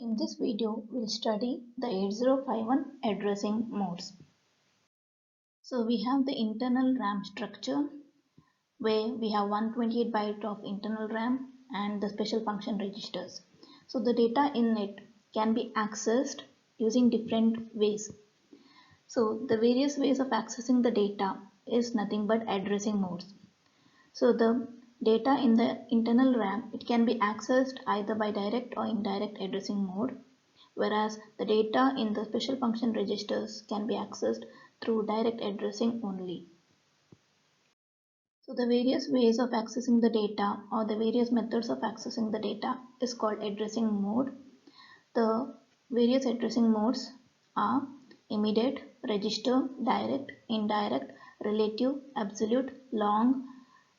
In this video, we'll study the 8051 addressing modes. So we have the internal RAM structure where we have 128 byte of internal RAM and the special function registers. So the data in it can be accessed using different ways. So the various ways of accessing the data is nothing but addressing modes. So the data in the internal RAM, it can be accessed either by direct or indirect addressing mode, whereas the data in the special function registers can be accessed through direct addressing only. So the various ways of accessing the data or the various methods of accessing the data is called addressing mode. The various addressing modes are immediate, register, direct, indirect, relative, absolute, long,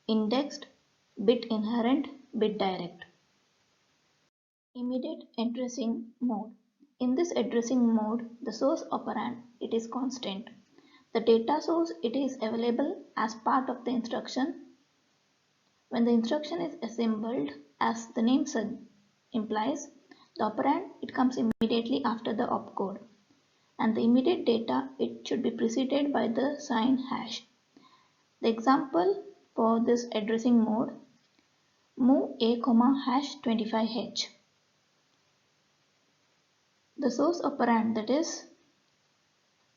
indexed, bit inherent, bit direct. Immediate addressing mode. In this addressing mode, the source operand, it is constant. The data source, it is available as part of the instruction. When the instruction is assembled, as the name implies, the operand, it comes immediately after the opcode. And the immediate data, it should be preceded by the sign hash. The example for this addressing mode, move a hash 25h. The source operand, that is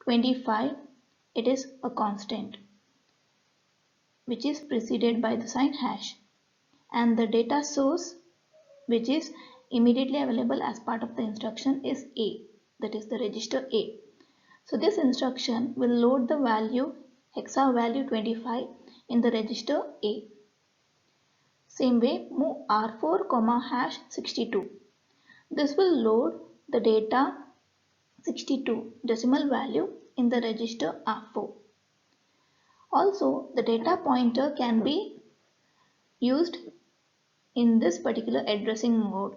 25, it is a constant which is preceded by the sign hash, and the data source which is immediately available as part of the instruction is A, that is the register A. So this instruction will load the value hexa value 25 in the register A. Same way, move R4, hash 62. This will load the data 62 decimal value in the register R4. Also, the data pointer can be used in this particular addressing mode.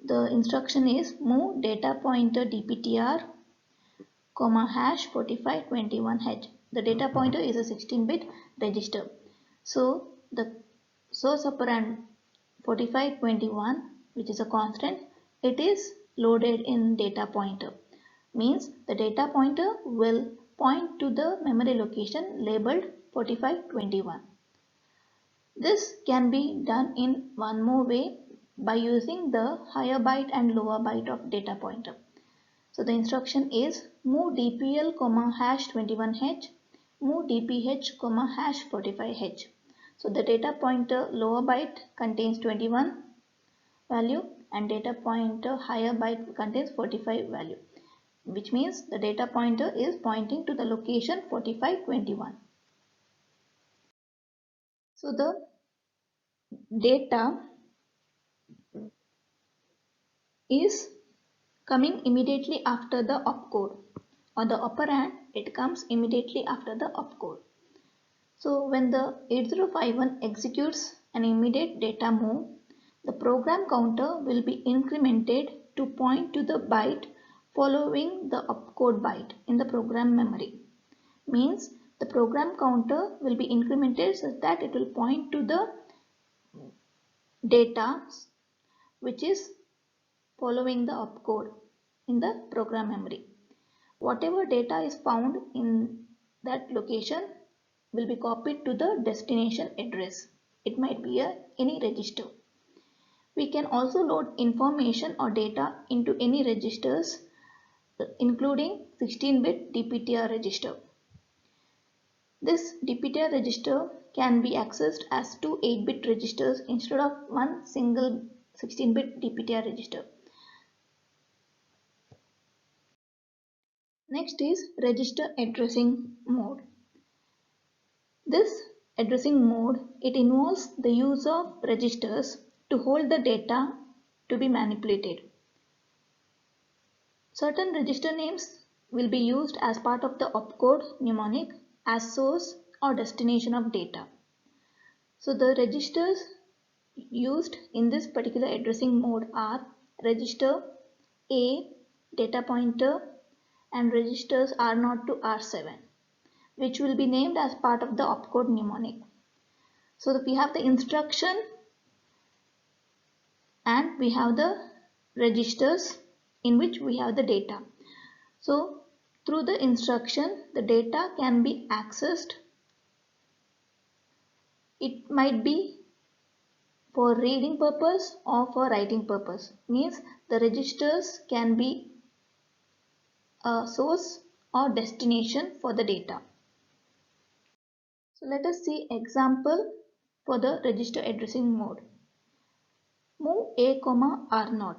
The instruction is move data pointer dptr, hash 4521h. The data pointer is a 16-bit register. So the source operand 4521, which is a constant, it is loaded in data pointer. Means the data pointer will point to the memory location labeled 4521. This can be done in one more way by using the higher byte and lower byte of data pointer. So the instruction is move dpl, hash 21h, move dph, hash 45h. So the data pointer lower byte contains 21 value and data pointer higher byte contains 45 value, which means the data pointer is pointing to the location 4521. So the data is coming immediately after the opcode, or the operand, it comes immediately after the opcode. So when the 8051 executes an immediate data move, the program counter will be incremented to point to the byte following the opcode byte in the program memory. Means the program counter will be incremented such that it will point to the data which is following the opcode in the program memory. Whatever data is found in that location will be copied to the destination address. It might be any register. We can also load information or data into any registers, including 16-bit DPTR register. This DPTR register can be accessed as two 8-bit registers instead of one single 16-bit DPTR register. Next is register addressing mode. This addressing mode, it involves the use of registers to hold the data to be manipulated. Certain register names will be used as part of the opcode mnemonic as source or destination of data. So the registers used in this particular addressing mode are register A, data pointer, and registers R0 to R7, which will be named as part of the opcode mnemonic. So we have the instruction and we have the registers in which we have the data. So through the instruction, the data can be accessed. It might be for reading purpose or for writing purpose. Means the registers can be a source or destination for the data. So let us see example for the register addressing mode. Move A, R0.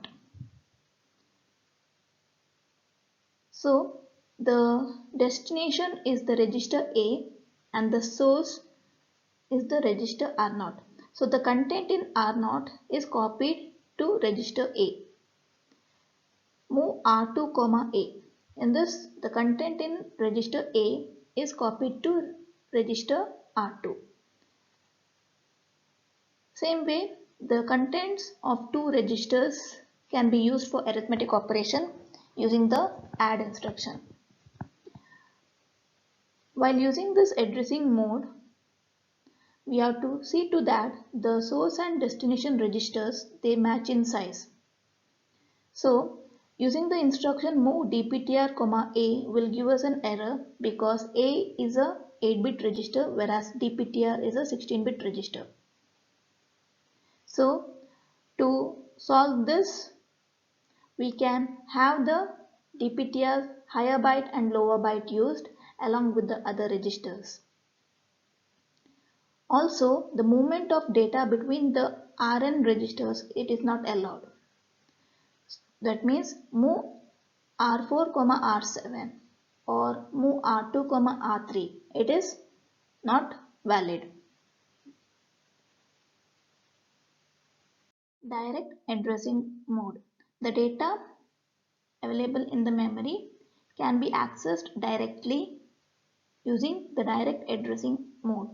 So the destination is the register A and the source is the register R0. So the content in R0 is copied to register A. Move R2, A. In this, the content in register A is copied to register R2. Same way, the contents of two registers can be used for arithmetic operation using the add instruction. While using this addressing mode, we have to see to that the source and destination registers they match in size. So using the instruction move dptr, A will give us an error because A is a 8-bit register whereas dptr is a 16-bit register. So to solve this, we can have the dptr higher byte and lower byte used along with the other registers. Also, the movement of data between the Rn registers, it is not allowed. That means move R4, R7 or move R2, R3. It is not valid. Direct addressing mode. The data available in the memory can be accessed directly using the direct addressing mode.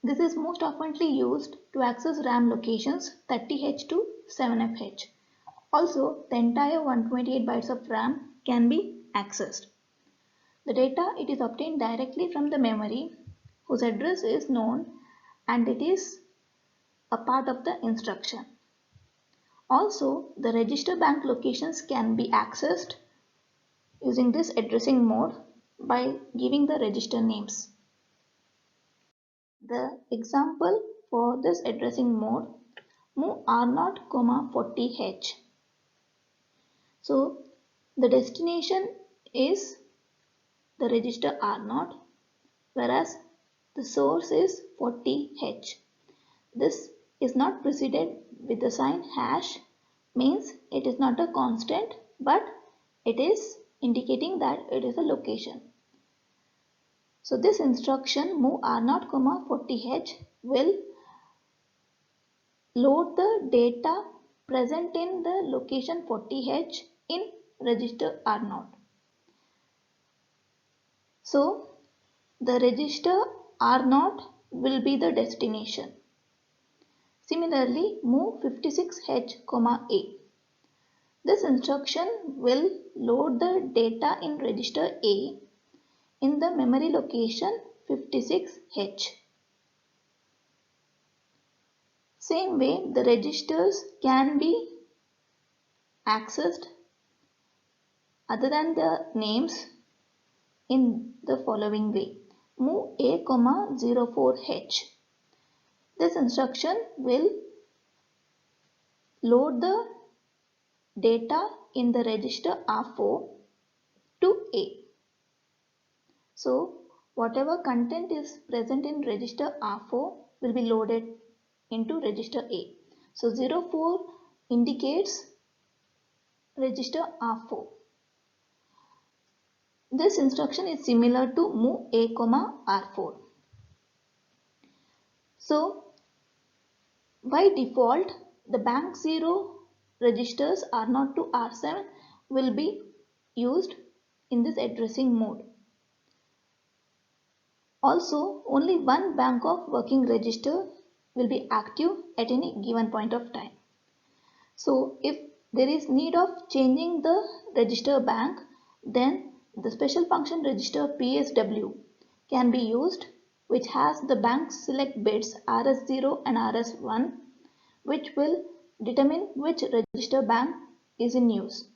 This is most oftenly used to access RAM locations 30H to 7FH. Also, the entire 128 bytes of RAM can be accessed. The data it is obtained directly from the memory whose address is known and it is a part of the instruction. Also, the register bank locations can be accessed using this addressing mode by giving the register names. The example for this addressing mode, move R0, 40H. So the destination is the register R0 whereas the source is 40H. This is not preceded with the sign hash, means it is not a constant but it is indicating that it is a location. So this instruction move R0, 40H will load the data present in the location 40H in register R0. So the register R0 will be the destination. Similarly, move 56H, A. This instruction will load the data in register A in the memory location 56H. Same way, the registers can be accessed other than the names in the following way. Move A, 04H. This instruction will load the data in the register R4 to A. So whatever content is present in register R4 will be loaded into register A. So 04 indicates register R4. This instruction is similar to move A, R4. So by default, the bank 0 registers R0 to R7 will be used in this addressing mode. Also, only one bank of working register will be active at any given point of time. So if there is need of changing the register bank, then the special function register PSW can be used, which has the bank select bits RS0 and RS1, which will determine which register bank is in use.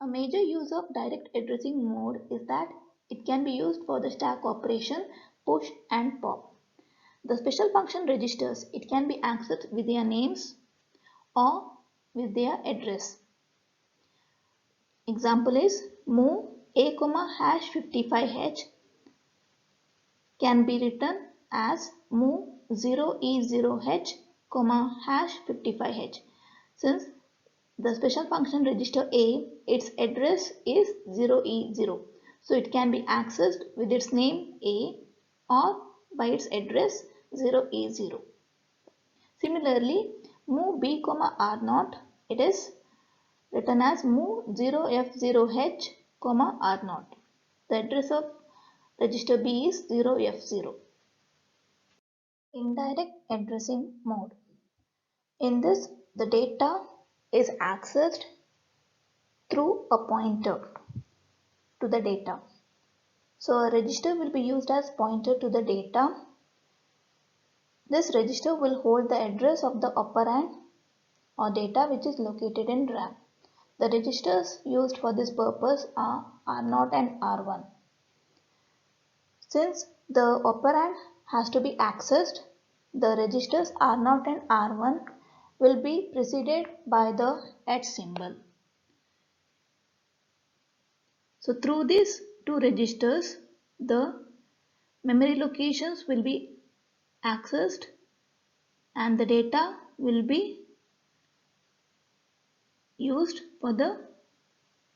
A major use of direct addressing mode is that it can be used for the stack operation push and pop. The special function registers, it can be accessed with their names or with their address. Example is move a hash 55h can be written as move 0e0h hash 55h. Since the special function register A, its address is 0e0. So it can be accessed with its name A or by its address 0e0. Similarly, move B, R0, it is written as move 0f0h, R0. The address of register B is 0f0. Indirect addressing mode. In this, the data is accessed through a pointer to the data. So a register will be used as pointer to the data. This register will hold the address of the operand or data which is located in RAM. The registers used for this purpose are R0 and R1. Since the operand has to be accessed, the registers R0 and R1 will be preceded by the @ symbol. So through these two registers, the memory locations will be accessed and the data will be used for the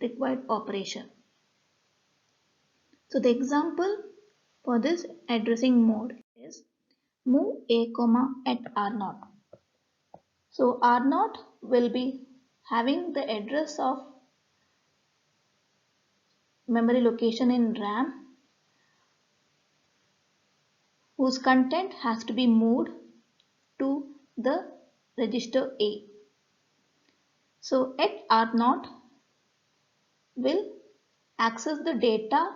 required operation. So the example for this addressing mode is move a at R0. So R0 will be having the address of memory location in RAM whose content has to be moved to the register A. So at R0 will access the data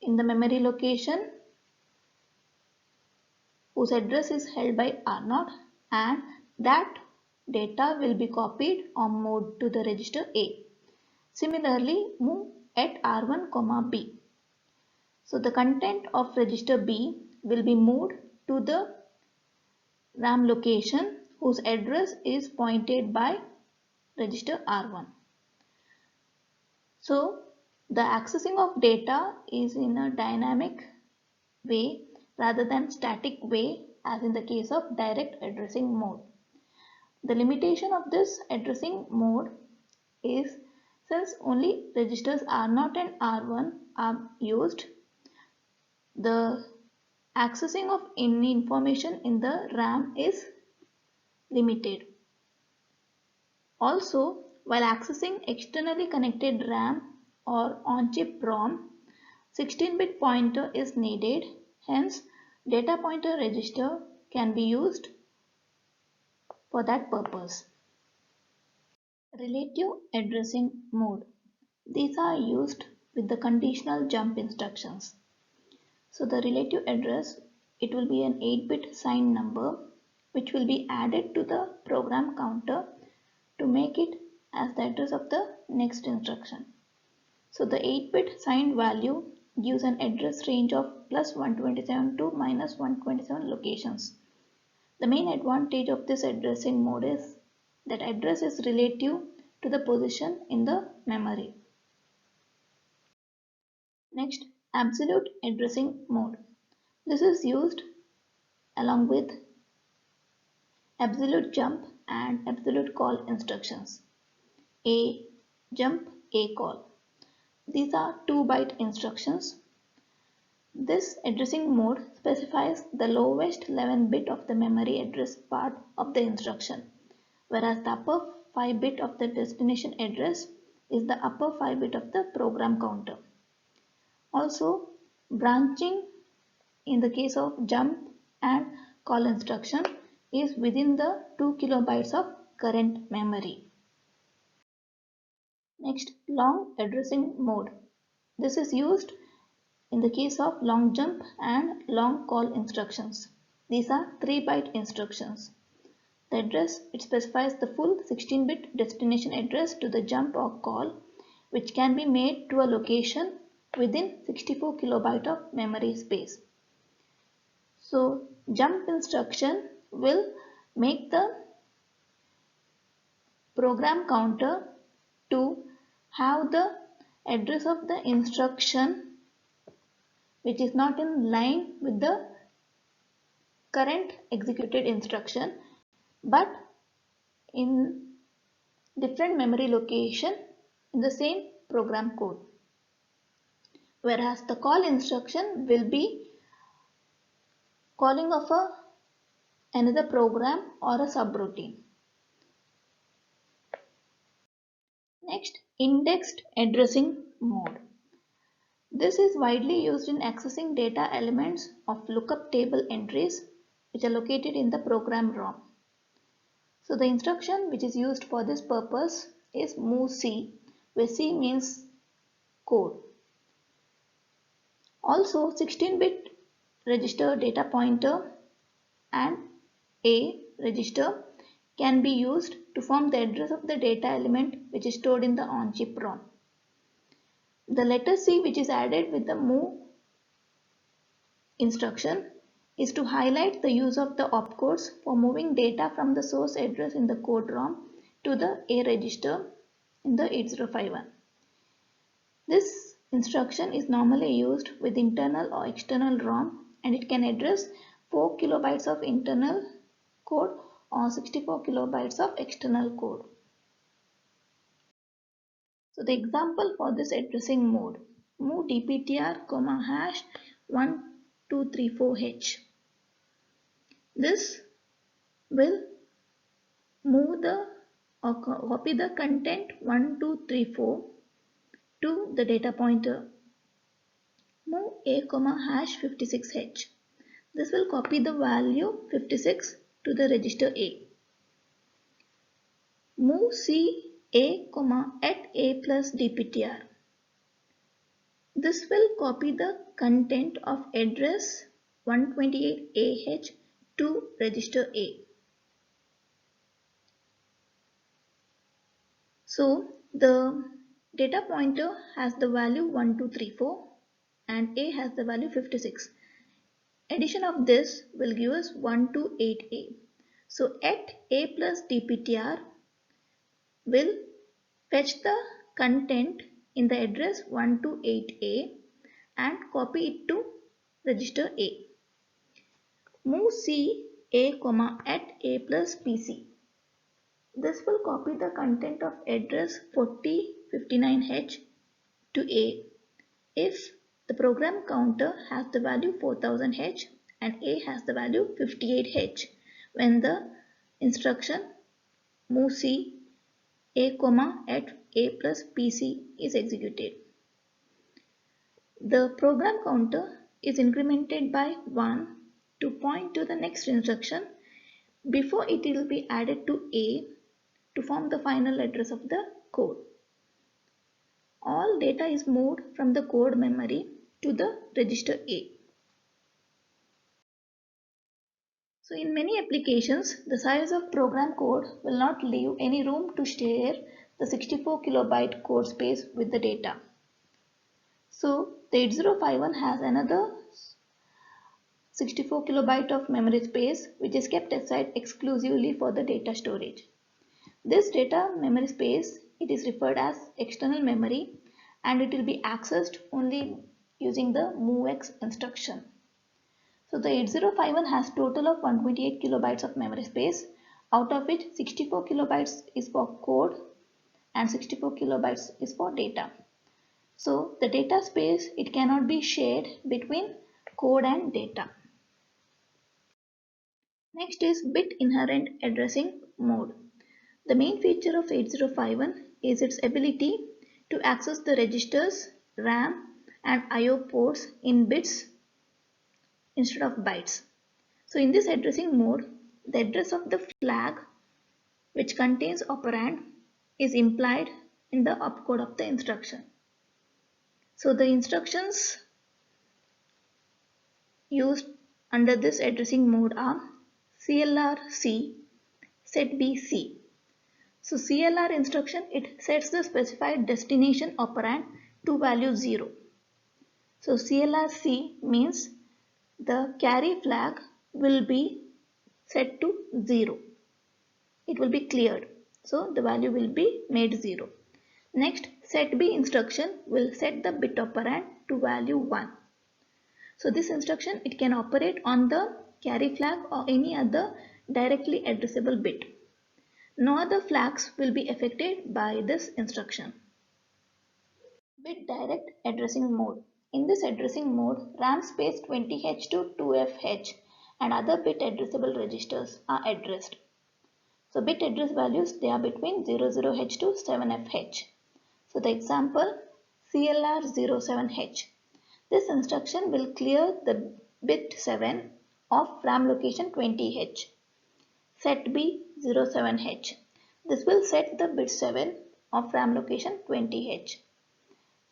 in the memory location whose address is held by R0 and that data will be copied or moved to the register A. Similarly, move at R1, B. So the content of register B will be moved to the RAM location whose address is pointed by register R1. So the accessing of data is in a dynamic way rather than static way as in the case of direct addressing mode. The limitation of this addressing mode is since only registers R0 and R1 are used, the accessing of any information in the RAM is limited. Also, while accessing externally connected RAM or on-chip ROM, 16-bit pointer is needed. Hence, data pointer register can be used for that purpose. Relative addressing mode. These are used with the conditional jump instructions. So the relative address, it will be an 8-bit signed number which will be added to the program counter to make it as the address of the next instruction. So the 8-bit signed value gives an address range of +127 to -127 locations. The main advantage of this addressing mode is that address is relative to the position in the memory. Next, absolute addressing mode. This is used along with absolute jump and absolute call instructions. A jump, A call. These are 2-byte instructions. This addressing mode specifies the lowest 11 bit of the memory address part of the instruction, whereas the upper 5 bit of the destination address is the upper 5 bit of the program counter. Also, branching in the case of jump and call instruction is within the 2 kilobytes of current memory. Next, long addressing mode. This is used in the case of long jump and long call instructions. These are 3-byte instructions. The address, it specifies the full 16-bit destination address to the jump or call, which can be made to a location within 64 kilobyte of memory space. So jump instruction will make the program counter to have the address of the instruction which is not in line with the current executed instruction but in different memory location in the same program code. Whereas the call instruction will be calling of another program or a subroutine. Next, indexed addressing mode. This is widely used in accessing data elements of lookup table entries which are located in the program ROM. So the instruction which is used for this purpose is MOVC, where C means code. Also 16-bit register data pointer and A register can be used to form the address of the data element which is stored in the on-chip ROM. The letter C which is added with the move instruction is to highlight the use of the opcodes for moving data from the source address in the code ROM to the A register in the 8051. This instruction is normally used with internal or external ROM and it can address 4 kilobytes of internal code or 64 kilobytes of external code. So the example for this addressing mode, move dptr, hash 1234h. This will move the or copy the content 1234 to the data pointer. Move a, hash 56h. This will copy the value 56 to the register A. Move C a, at a plus dptr. This will copy the content of address 128AH to register A. So the data pointer has the value 1234 and A has the value 56. Addition of this will give us 128A. So at A plus dptr will fetch the content in the address 128A and copy it to register A. Move C a, at A plus PC. This will copy the content of address 4059H to A if the program counter has the value 4000H and A has the value 58H when the instruction move C a, at A plus PC is executed. The program counter is incremented by 1 to point to the next instruction before it will be added to A to form the final address of the code. All data is moved from the code memory to the register A. So in many applications, the size of program code will not leave any room to share the 64 kilobyte code space with the data. So the 8051 has another 64 kilobyte of memory space which is kept aside exclusively for the data storage. This data memory space, it is referred as external memory and it will be accessed only using the MOVX instruction. So the 8051 has total of 128 kilobytes of memory space, out of which 64 kilobytes is for code and 64 kilobytes is for data. So the data space, it cannot be shared between code and data. Next is bit inherent addressing mode. The main feature of 8051 is its ability to access the registers, RAM and IO ports in bits instead of bytes. So in this addressing mode, the address of the flag which contains operand is implied in the opcode of the instruction. So the instructions used under this addressing mode are CLR C set B C. So CLR instruction, it sets the specified destination operand to value 0. So CLR C means the carry flag will be set to 0. It will be cleared. So the value will be made 0. Next, set B instruction will set the bit operand to value 1. So this instruction, it can operate on the carry flag or any other directly addressable bit. No other flags will be affected by this instruction. Bit direct addressing mode. In this addressing mode, RAM space 20H to 2FH and other bit addressable registers are addressed. So bit address values, they are between 00H to 7FH. So the example, CLR07H. This instruction will clear the bit 7 of RAM location 20H. Set B 07H. This will set the bit 7 of RAM location 20H.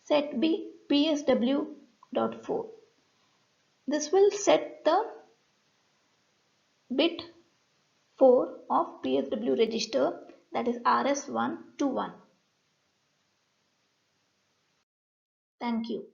Set B PSW.4. This will set the bit 4 of PSW register, that is RS1 to 1. Thank you.